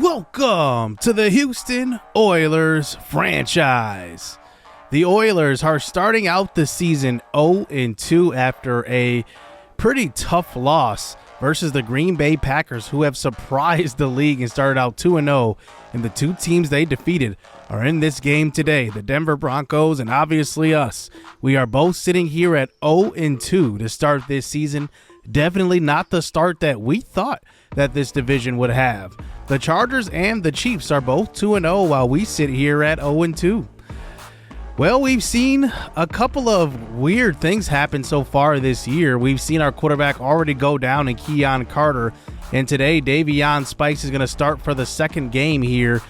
Welcome to the Houston Oilers franchise. The Oilers are starting out the season 0-2 after a pretty tough loss versus the Green Bay Packers, who have surprised the league and started out 2-0. And the two teams they defeated are in this game today, the Denver Broncos and obviously us. We are both sitting here at 0-2 to start this season. Definitely not the start that we thought that this division would have. The Chargers and the Chiefs are both 2-0 while we sit here at 0-2. Well, we've seen a couple of weird things happen so far this year. We've seen our quarterback already go down in Keon Carter, and today Davion Spikes is going to start for the second game here.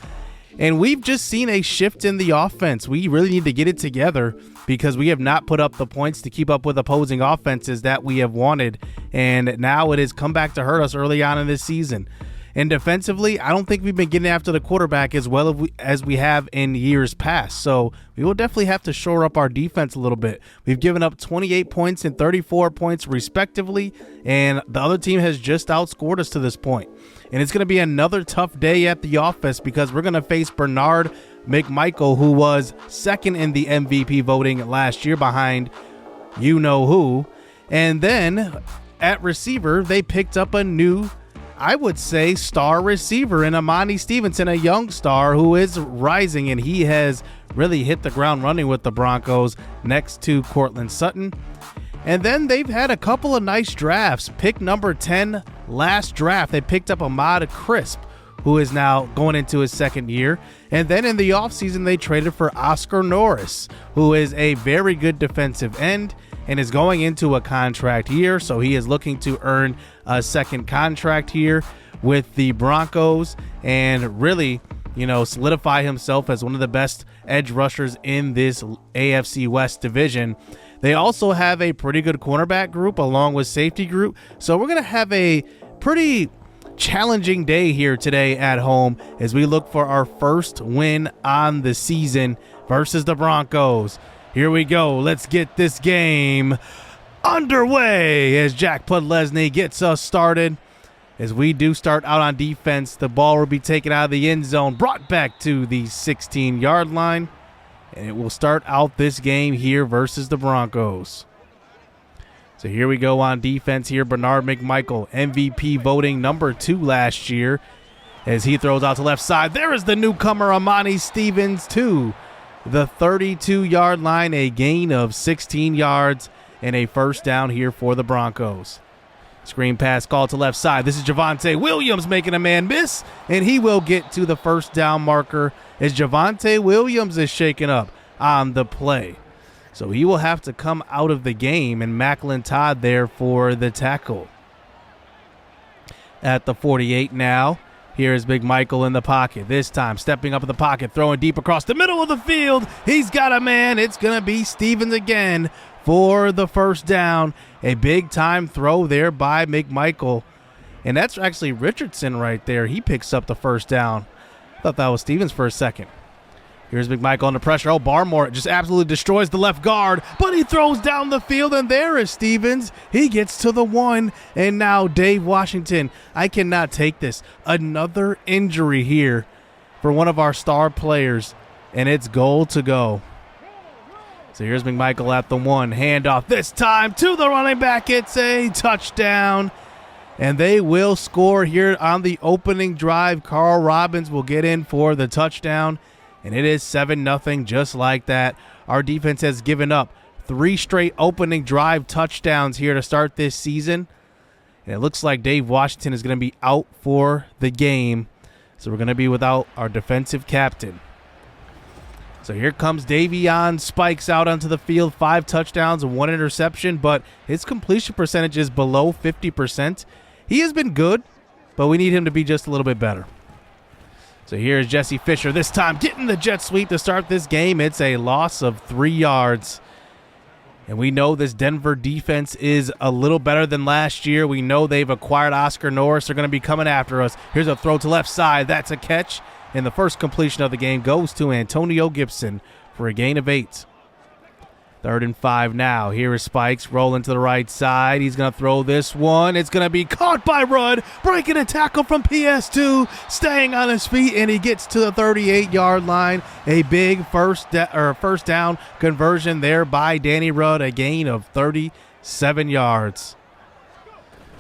And we've just seen a shift in the offense. We really need to get it together because we have not put up the points to keep up with opposing offenses that we have wanted, and now it has come back to hurt us early on in this season. And defensively, I don't think we've been getting after the quarterback as well as we have in years past. So we will definitely have to shore up our defense a little bit. We've given up 28 points and 34 points respectively, and the other team has just outscored us to this point. And it's going to be another tough day at the office because we're going to face Bernard McMichael, who was second in the MVP voting last year behind you-know-who. And then at receiver, they picked up a new, I would say, star receiver in Amani Stevenson, a young star who is rising, and he has really hit the ground running with the Broncos next to Cortland Sutton. And then they've had a couple of nice drafts. Pick number 10 last draft, they picked up Ahmad Crisp, who is now going into his second year. And then in the offseason, they traded for Oscar Norris, who is a very good defensive end and is going into a contract year. So he is looking to earn a second contract here with the Broncos and really, solidify himself as one of the best edge rushers in this AFC West division. They also have a pretty good cornerback group along with safety group. So we're going to have a pretty challenging day here today at home as we look for our first win on the season versus the Broncos. Here we go. Let's get this game underway as Jack Podlesny gets us started. As we do start out on defense, the ball will be taken out of the end zone, brought back to the 16-yard line, and it will start out this game here versus the Broncos. So here we go on defense here. Bernard McMichael, MVP voting number 2 last year, as he throws out to left side. There is the newcomer Amani Stevens to the 32-yard line, a gain of 16 yards and a first down here for the Broncos. Screen pass called to left side. This is Javonte Williams making a man miss, and he will get to the first down marker as Javonte Williams is shaken up on the play. So he will have to come out of the game, and Macklin Todd there for the tackle. At the 48 now, here is Big Michael in the pocket. This time stepping up in the pocket, throwing deep across the middle of the field. He's got a man. It's going to be Stevens again for the first down. A big-time throw there by McMichael. And that's actually Richardson right there. He picks up the first down. Thought that was Stevens for a second. Here's McMichael under pressure. Oh, Barmore just absolutely destroys the left guard, but he throws down the field, and there is Stevens. He gets to the 1, and now Dave Washington. I cannot take this. Another injury here for one of our star players, and it's goal to go. So here's McMichael at the 1. Handoff this time to the running back. It's a touchdown, and they will score here on the opening drive. Carl Robbins will get in for the touchdown. And it is 7-0 just like that. Our defense has given up 3 straight opening drive touchdowns here to start this season. And it looks like Dave Washington is going to be out for the game. So we're going to be without our defensive captain. So here comes Davion Spikes out onto the field. 5 touchdowns and 1 interception, but his completion percentage is below 50%. He has been good, but we need him to be just a little bit better. So here's Jesse Fisher, this time getting the jet sweep to start this game. It's a loss of 3 yards. And we know this Denver defense is a little better than last year. We know they've acquired Oscar Norris. They're going to be coming after us. Here's a throw to left side. That's a catch. And the first completion of the game goes to Antonio Gibson for a gain of 8. 3rd and 5 now. Here is Spikes rolling to the right side. He's going to throw this one. It's going to be caught by Rudd. Breaking a tackle from PS2. Staying on his feet, and he gets to the 38-yard line. A big first down conversion there by Danny Rudd. A gain of 37 yards.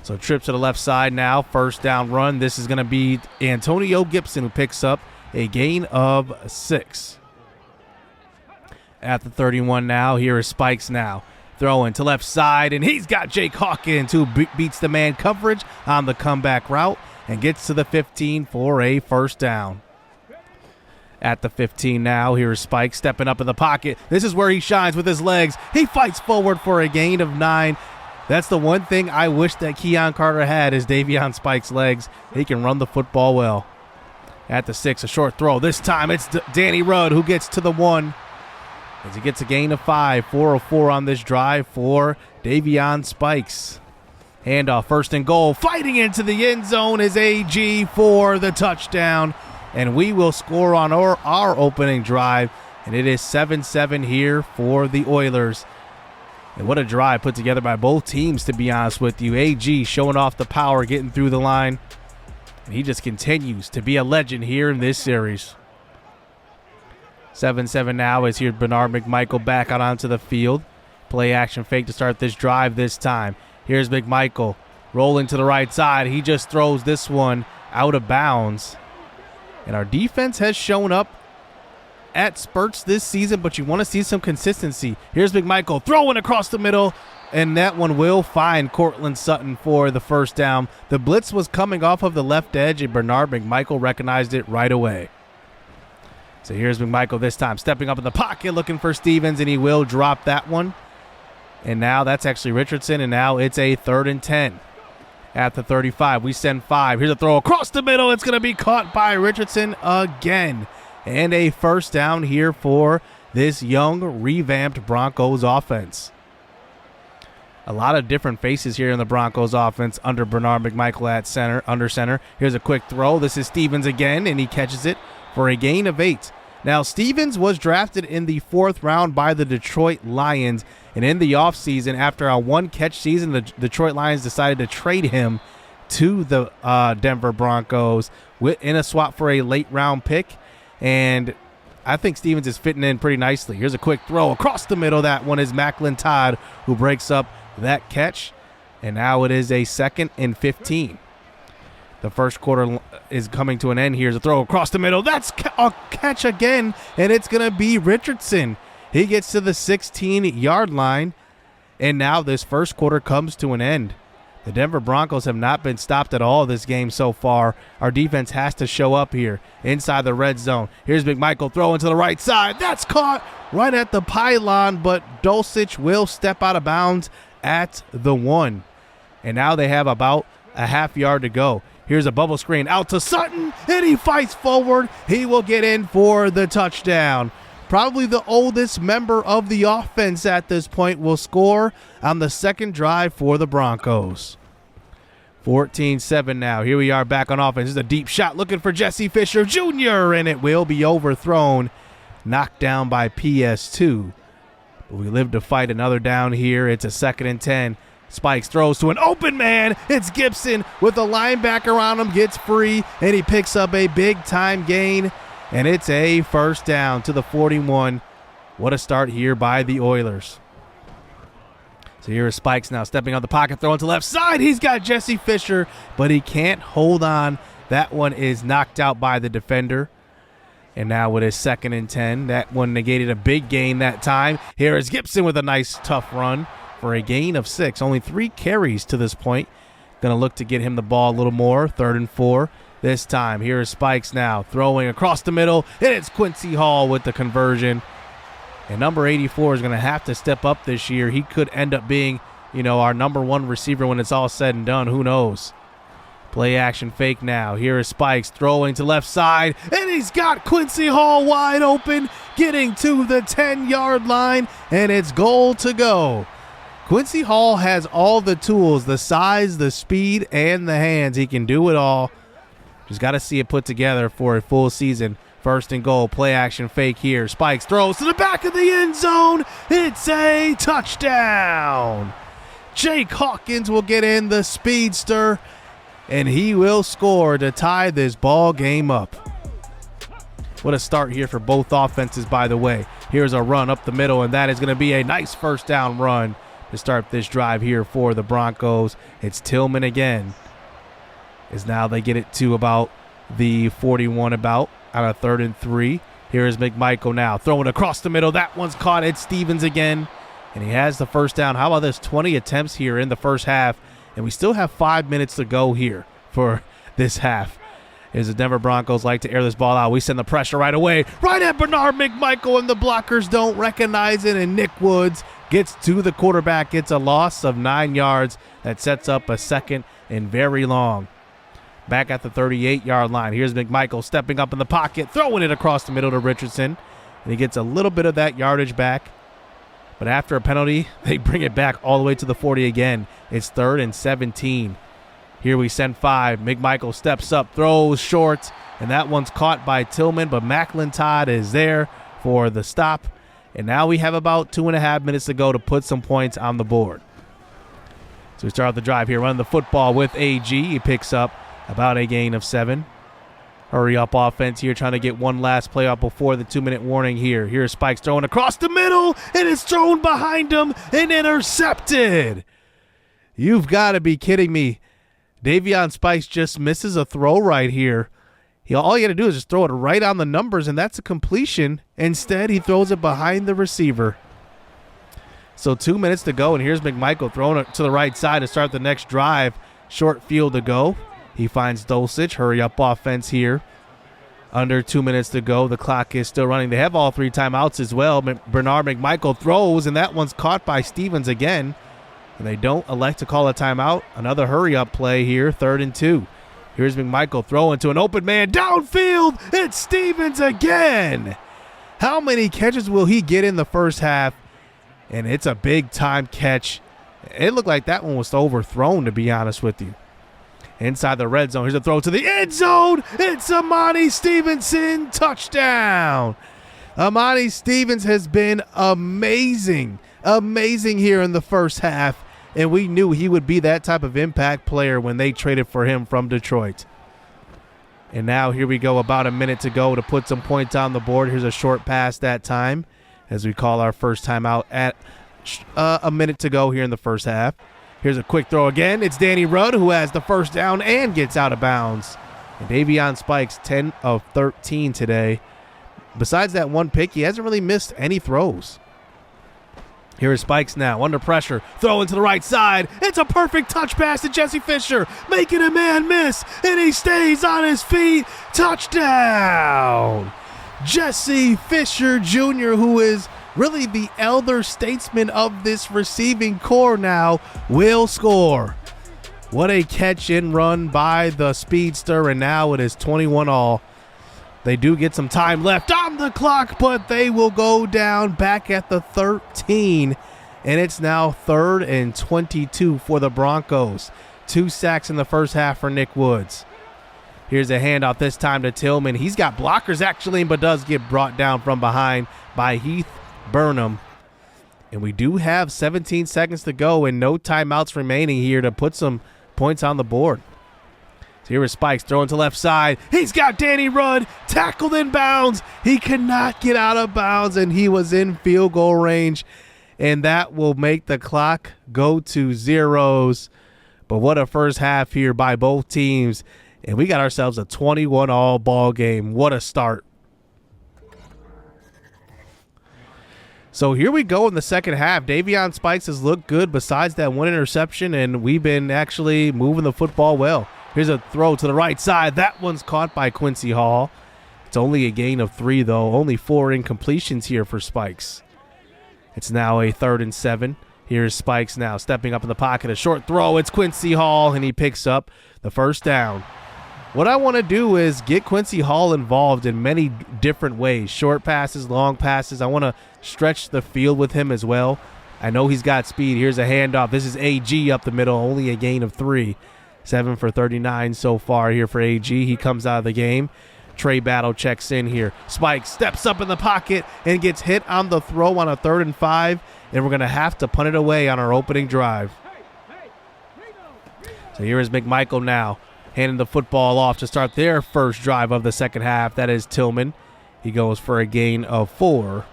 So trip to the left side now. First down run. This is going to be Antonio Gibson who picks up a gain of 6. At the 31 now, here is Spikes now. Throwing to left side, and he's got Jake Hawkins who beats the man coverage on the comeback route and gets to the 15 for a first down. At the 15 now, here is Spikes stepping up in the pocket. This is where he shines with his legs. He fights forward for a gain of 9. That's the one thing I wish that Keon Carter had is Davion Spikes' legs. He can run the football well. At the 6, a short throw. This time it's Danny Rudd who gets to the 1. As he gets a gain of 5, 4 of 4 on this drive for Davion Spikes. Handoff, 1st and goal. Fighting into the end zone is AG for the touchdown. And we will score on our opening drive. And it is 7-7 here for the Oilers. And what a drive put together by both teams, to be honest with you. AG showing off the power, getting through the line. And he just continues to be a legend here in this series. 7-7 now as here Bernard McMichael back out onto the field. Play action fake to start this drive this time. Here's McMichael rolling to the right side. He just throws this one out of bounds. And our defense has shown up at spurts this season, but you want to see some consistency. Here's McMichael throwing across the middle, and that one will find Cortland Sutton for the first down. The blitz was coming off of the left edge, and Bernard McMichael recognized it right away. So here's McMichael this time, stepping up in the pocket, looking for Stevens, and he will drop that one. And now that's actually Richardson, and now it's a 3rd and 10. At the 35, we send 5. Here's a throw across the middle. It's going to be caught by Richardson again. And a first down here for this young, revamped Broncos offense. A lot of different faces here in the Broncos offense under Bernard McMichael at center, under center. Here's a quick throw. This is Stevens again, and he catches it for a gain of 8. Now, Stevens was drafted in the 4th round by the Detroit Lions, and in the offseason, after a one-catch season, the Detroit Lions decided to trade him to the Denver Broncos in a swap for a late-round pick, and I think Stevens is fitting in pretty nicely. Here's a quick throw across the middle. That one is Macklin Todd who breaks up that catch, and now it is a 2nd and 15. The first quarter is coming to an end. Here's a throw across the middle. That's a catch again, and it's going to be Richardson. He gets to the 16-yard line, and now this first quarter comes to an end. The Denver Broncos have not been stopped at all this game so far. Our defense has to show up here inside the red zone. Here's McMichael throwing to the right side. That's caught right at the pylon, but Dulcich will step out of bounds at the 1. And now they have about a half yard to go. Here's a bubble screen out to Sutton, and he fights forward. He will get in for the touchdown. Probably the oldest member of the offense at this point will score on the second drive for the Broncos. 14-7 now. Here we are back on offense. This is a deep shot looking for Jesse Fisher Jr., and it will be overthrown, knocked down by PS2. But we live to fight another down here. It's a 2nd and 10. Spikes throws to an open man. It's Gibson with the linebacker on him, gets free, and he picks up a big-time gain, and it's a first down to the 41. What a start here by the Oilers. So here is Spikes now stepping on the pocket, throwing to left side. He's got Jesse Fisher, but he can't hold on. That one is knocked out by the defender. And now it is 2nd and 10. That one negated a big gain that time. Here is Gibson with a nice, tough run for a gain of 6. Only 3 carries to this point. Going to look to get him the ball a little more. 3rd and 4 this time. Here is Spikes now throwing across the middle, and it's Quincy Hall with the conversion. And number 84 is going to have to step up this year. He could end up being, our number 1 receiver when it's all said and done. Who knows? Play action fake now. Here is Spikes throwing to left side, and he's got Quincy Hall wide open, getting to the 10-yard line, and it's goal to go. Quincy Hall has all the tools, the size, the speed, and the hands. He can do it all. Just got to see it put together for a full season First and goal, play action fake here. Spikes throws to the back of the end zone. It's a touchdown. Jake Hawkins will get in, the speedster, and he will score to tie this ball game up. What a start here for both offenses, by the way. Here's a run up the middle, and that is going to be a nice first down run to start this drive here for the Broncos. It's Tillman again. As now they get it to about the 41 out of 3rd and 3. Here is McMichael now throwing across the middle. That one's caught. It's Stevens again, and he has the first down. How about this? 20 attempts here in the first half, and we still have 5 minutes to go here for this half. As the Denver Broncos like to air this ball out, we send the pressure right away, right at Bernard McMichael, and the blockers don't recognize it, and Nick Woods gets to the quarterback. It's a loss of 9 yards that sets up a second and very long. Back at the 38-yard line, here's McMichael stepping up in the pocket, throwing it across the middle to Richardson, and he gets a little bit of that yardage back. But after a penalty, they bring it back all the way to the 40 again. It's 3rd and 17. Here we send 5. McMichael steps up, throws short, and that one's caught by Tillman, but McClintock is there for the stop. And now we have about 2.5 minutes to go to put some points on the board. So we start the drive here, running the football with AG. He picks up about a gain of 7. Hurry up offense here, trying to get one last play up before the 2-minute warning here. Here's Spikes throwing across the middle, and it's thrown behind him and intercepted. You've got to be kidding me. Davion Spikes just misses a throw right here. All you got to do is just throw it right on the numbers, and that's a completion. Instead, he throws it behind the receiver. So 2 minutes to go, and here's McMichael throwing it to the right side to start the next drive. Short field to go. He finds Dulcich. Hurry up offense here. Under 2 minutes to go. The clock is still running. They have all 3 timeouts as well. Bernard McMichael throws, and that one's caught by Stevens again. And they don't elect to call a timeout. Another hurry-up play here, 3rd and 2. Here's McMichael throwing to an open man downfield. It's Stevens again. How many catches will he get in the first half? And it's a big-time catch. It looked like that one was overthrown, to be honest with you. Inside the red zone, here's a throw to the end zone. It's Amani Stevenson, touchdown. Amani Stevens has been amazing here in the first half, and we knew he would be that type of impact player when they traded for him from Detroit. And now here we go, about a minute to go to put some points on the board. Here's a short pass that time as we call our first timeout at a minute to go here in the first half. Here's a quick throw again. It's Danny Rudd who has the first down and gets out of bounds. And Davion Spikes, 10 of 13 today. Besides that one pick, he hasn't really missed any throws. Here is Spikes now, under pressure, throwing to the right side. It's a perfect touch pass to Jesse Fisher, making a man miss, and he stays on his feet. Touchdown! Jesse Fisher Jr., who is really the elder statesman of this receiving core now, will score. What a catch and run by the speedster, and now it is 21-all. They do get some time left on the clock, but they will go down back at the 13, and it's now 3rd and 22 for the Broncos. 2 sacks in the first half for Nick Woods. Here's a handoff this time to Tillman. He's got blockers actually, but does get brought down from behind by Heath Burnham. And we do have 17 seconds to go and no timeouts remaining here to put some points on the board. So here is Spikes throwing to left side. He's got Danny Rudd tackled in bounds. He could not get out of bounds, and he was in field goal range. And that will make the clock go to zeros. But what a first half here by both teams. And we got ourselves a 21-all ball game. What a start. So here we go in the second half. Davion Spikes has looked good besides that one interception, and we've been actually moving the football well. Here's a throw to the right side. That one's caught by Quincy Hall. It's only a gain of 3, though. Only 4 incompletions here for Spikes. It's now a 3rd and 7. Here's Spikes now stepping up in the pocket. A short throw. It's Quincy Hall, and he picks up the first down. What I want to do is get Quincy Hall involved in many different ways. Short passes, long passes. I want to stretch the field with him as well. I know he's got speed. Here's a handoff. This is AG up the middle. Only a gain of 3. 7 for 39 so far here for AG. He comes out of the game. Trey Battle checks in here. Spike steps up in the pocket and gets hit on the throw on a 3rd and 5, and we're going to have to punt it away on our opening drive. So here is McMichael now, handing the football off to start their first drive of the second half. That is Tillman. He goes for a gain of 4,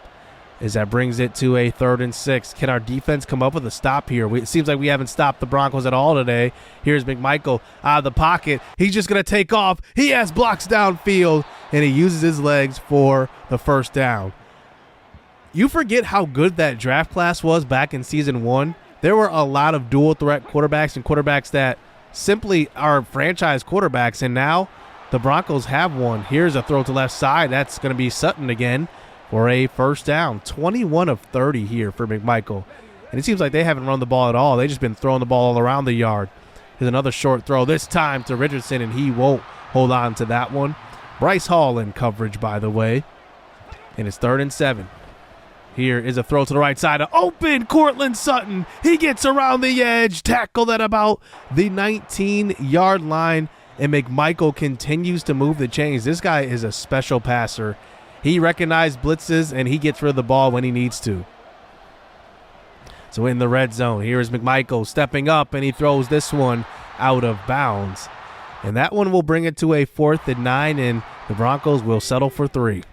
as that brings it to a 3rd and 6. Can our defense come up with a stop here? It seems like we haven't stopped the Broncos at all today. Here's McMichael out of the pocket. He's just going to take off. He has blocks downfield, and he uses his legs for the first down. You forget how good that draft class was back in season 1. There were a lot of dual threat quarterbacks and quarterbacks that simply are franchise quarterbacks, and now the Broncos have one. Here's a throw to left side. That's going to be Sutton again for a first down. 21 of 30 here for McMichael. And it seems like they haven't run the ball at all. They've just been throwing the ball all around the yard. Here's another short throw, this time to Richardson, and he won't hold on to that one. Bryce Hall in coverage, by the way. And it's 3rd and 7. Here is a throw to the right side. Open Cortland Sutton. He gets around the edge, tackled at about the 19-yard line. And McMichael continues to move the chains. This guy is a special passer. He recognized blitzes, and he gets rid of the ball when he needs to. So in the red zone, here is McMichael stepping up, and he throws this one out of bounds. And that one will bring it to a 4th and 9, and the Broncos will settle for 3.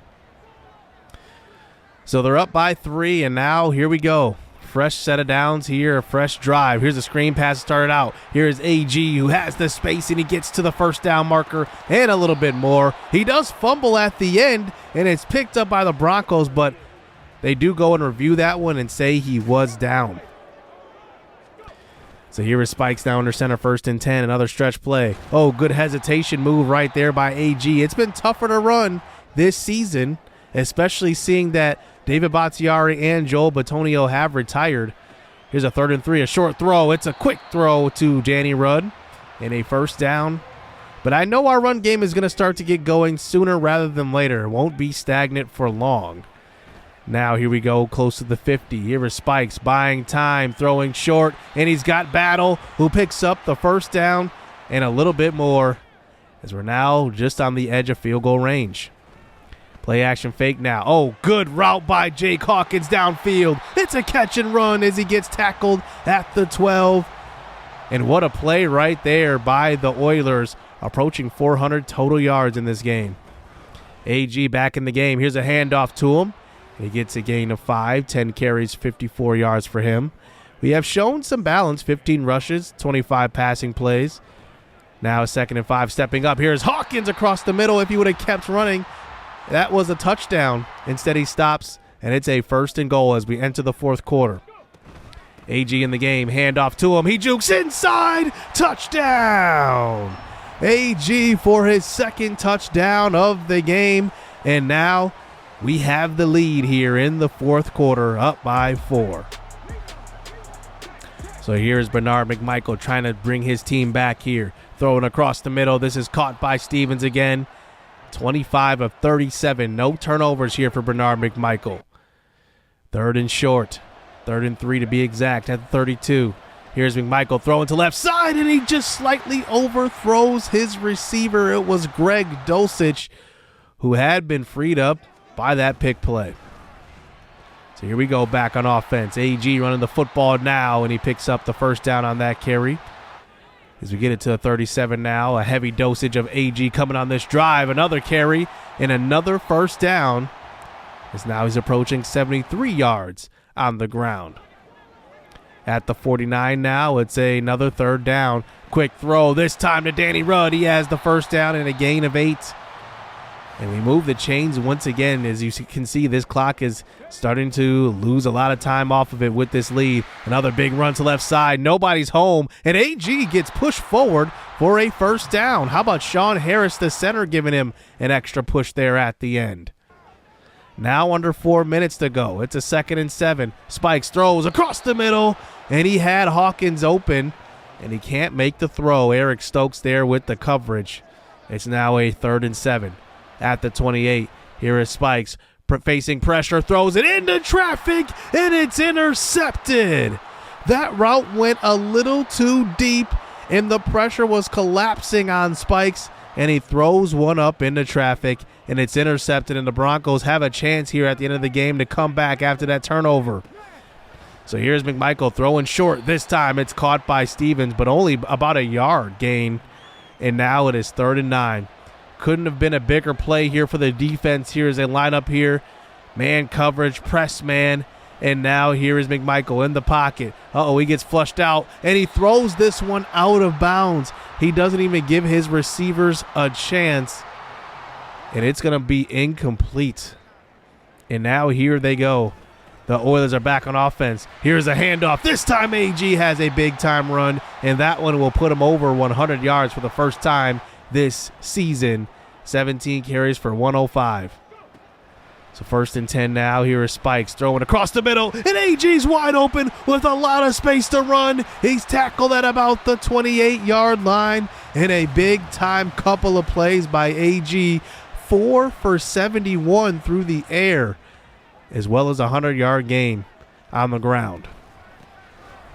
So they're up by 3, and now here we go. Fresh set of downs here, a fresh drive. Here's a screen pass started out. Here's AG, who has the space, and he gets to the first down marker and a little bit more. He does fumble at the end, and it's picked up by the Broncos, but they do go and review that one and say he was down. So here is Spikes now under center, 1st and 10, another stretch play. Oh, good hesitation move right there by AG. It's been tougher to run this season, especially seeing that David Bakhtiari and Joel Bitonio have retired. Here's a 3rd and 3, a short throw. It's a quick throw to Danny Rudd and a first down. But I know our run game is going to start to get going sooner rather than later. It won't be stagnant for long. Now here we go, close to the 50. Here is Spikes buying time, throwing short, and he's got Battle, who picks up the first down and a little bit more, as we're now just on the edge of field goal range. Play action fake now. Oh, good route by Jake Hawkins downfield. It's a catch and run as he gets tackled at the 12. And what a play right there by the Oilers, approaching 400 total yards in this game. AG back in the game. Here's a handoff to him. He gets a gain of 5, 10 carries, 54 yards for him. We have shown some balance, 15 rushes, 25 passing plays. Now 2nd and 5, stepping up. Here's Hawkins across the middle. If he would have kept running, that was a touchdown. Instead, he stops, and it's a 1st and goal as we enter the 4th quarter. AG in the game, handoff to him. He jukes inside. Touchdown. AG for his 2nd touchdown of the game. And now we have the lead here in the 4th quarter, up by 4. So here's Bernard McMichael trying to bring his team back here. Throwing across the middle. This is caught by Stevens again. 25 of 37. No turnovers here for Bernard McMichael. 3rd and short. 3rd and 3 to be exact at the 32. Here's McMichael throwing to left side, and he just slightly overthrows his receiver. It was Greg Dulcich, who had been freed up by that pick play. So here we go back on offense. AG running the football now, and he picks up the first down on that carry. As we get it to the 37 now, a heavy dosage of AG coming on this drive. Another carry and another first down, as now he's approaching 73 yards on the ground. At the 49 now, it's another 3rd down. Quick throw, this time to Danny Rudd. He has the first down and a gain of 8. And we move the chains once again. As you can see, this clock is starting to lose a lot of time off of it with this lead. Another big run to left side. Nobody's home. And AG gets pushed forward for a first down. How about Sean Harris, the center, giving him an extra push there at the end? Now under 4 minutes to go. It's a 2nd and 7. Spikes throws across the middle. And he had Hawkins open. And he can't make the throw. Eric Stokes there with the coverage. It's now a 3rd and 7. At the 28, here is Spikes facing pressure, throws it into traffic, and it's intercepted. That route went a little too deep, and the pressure was collapsing on Spikes, and he throws one up into traffic, and it's intercepted, and the Broncos have a chance here at the end of the game to come back after that turnover. So here's McMichael throwing short. This time it's caught by Stevens, but only about a yard gain, and now it is 3rd and 9. Couldn't have been a bigger play here for the defense here as they line up here. Man coverage, press man, and now here is McMichael in the pocket. He gets flushed out, and he throws this one out of bounds. He doesn't even give his receivers a chance, and it's going to be incomplete. And now here they go. The Oilers are back on offense. Here's a handoff. This time AG has a big-time run, and that one will put him over 100 yards for the first time this season. 17 carries for 105. So 1st and 10 now. Here is Spikes throwing across the middle, and AG's wide open with a lot of space to run. He's tackled at about the 28-yard line, and a big-time couple of plays by AG. 4 for 71 through the air, as well as a 100-yard gain on the ground.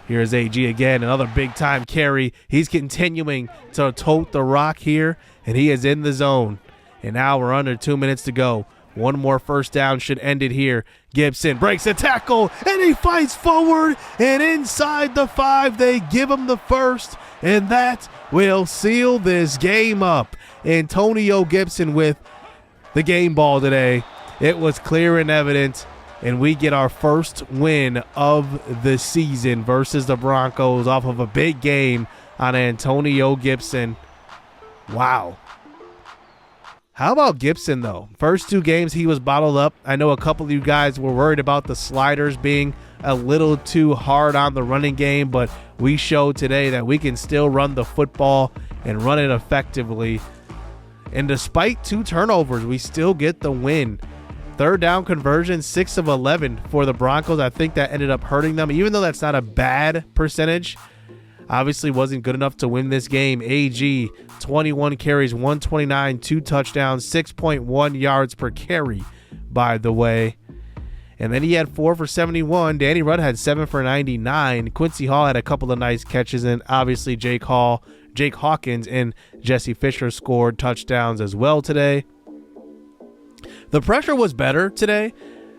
Here's AG again, another big-time carry. He's continuing to tote the rock here, and he is in the zone. And now we're under 2 minutes to go. One more first down should end it here. Gibson breaks a tackle, and he fights forward, and inside the 5, they give him the first, and that will seal this game up. Antonio Gibson with the game ball today. It was clear and evident, and we get our first win of the season versus the Broncos off of a big game on Antonio Gibson. Wow. How about Gibson, though? First 2 games, he was bottled up. I know a couple of you guys were worried about the sliders being a little too hard on the running game, but we showed today that we can still run the football and run it effectively. And despite 2 turnovers, we still get the win. 3rd down conversion, 6 of 11 for the Broncos. I think that ended up hurting them, even though that's not a bad percentage. Obviously wasn't good enough to win this game. AG, 21 carries, 129, 2 touchdowns, 6.1 yards per carry, by the way. And then he had 4 for 71. Danny Rudd had 7 for 99. Quincy Hall had a couple of nice catches, and obviously Jake Hawkins and Jesse Fisher scored touchdowns as well today. The pressure was better today.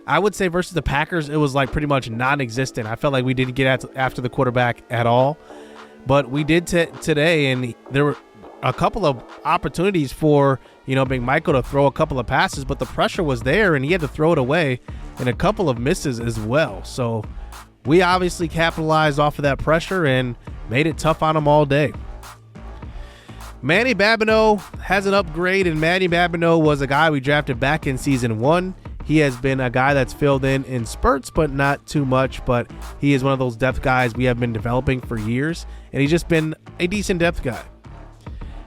I would say versus the Packers, it was like pretty much non-existent. I felt like we didn't get after the quarterback at all. But we did today, and there were a couple of opportunities for, McMichael to throw a couple of passes, but the pressure was there, and he had to throw it away, and a couple of misses as well. So we obviously capitalized off of that pressure and made it tough on him all day. Manny Babineau has an upgrade, and Manny Babineau was a guy we drafted back in season 1. He has been a guy that's filled in spurts, but not too much. But he is one of those depth guys we have been developing for years, and he's just been a decent depth guy.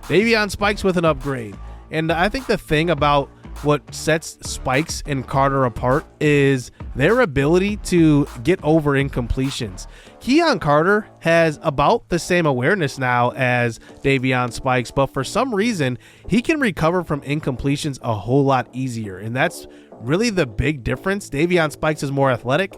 Davion Spikes with an upgrade. And I think the thing about what sets Spikes and Carter apart is their ability to get over incompletions. Keon Carter has about the same awareness now as Davion Spikes, but for some reason, he can recover from incompletions a whole lot easier, and that's really the big difference. Davion Spikes is more athletic,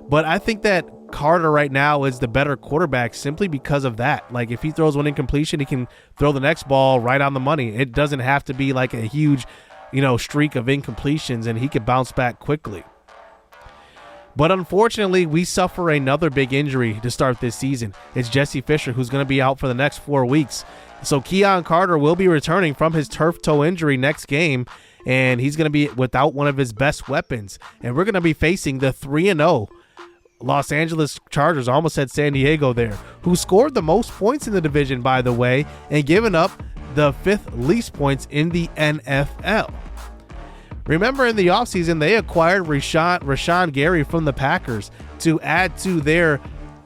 but I think that Carter right now is the better quarterback simply because of that. Like, if he throws one incompletion, he can throw the next ball right on the money. It doesn't have to be like a huge, streak of incompletions, and he could bounce back quickly. But unfortunately, we suffer another big injury to start this season. It's Jesse Fisher, who's going to be out for the next 4 weeks. So Keon Carter will be returning from his turf toe injury next game, and he's going to be without one of his best weapons. And we're going to be facing the 3-0 Los Angeles Chargers, almost said San Diego there, who scored the most points in the division, by the way, and given up the 5th least points in the NFL. Remember, in the offseason, they acquired Rashawn Gary from the Packers to add to their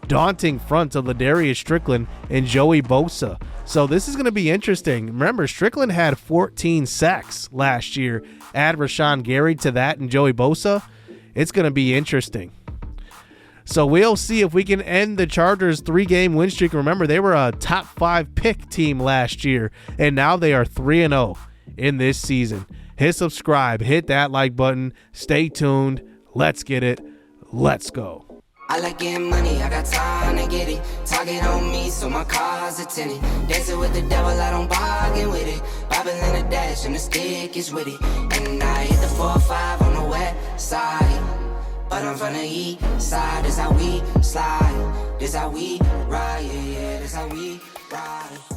daunting front of Ladarius Strickland and Joey Bosa. So this is going to be interesting. Remember, Strickland had 14 sacks last year. Add Rashawn Gary to that and Joey Bosa, it's going to be interesting. So we'll see if we can end the Chargers' 3-game win streak. Remember, they were a top 5 pick team last year, and now they are 3-0 in this season. Hit subscribe, hit that like button, stay tuned. Let's get it. Let's go. I like getting money, I got time to get it. Target on me, so my car's a tenant. Dancing with the devil, I don't bargain with it. cash and the stick is with it. And I hit the 4-5 on the west side. But I'm from the east side, this how we slide. This how we ride, yeah, yeah, this how we ride.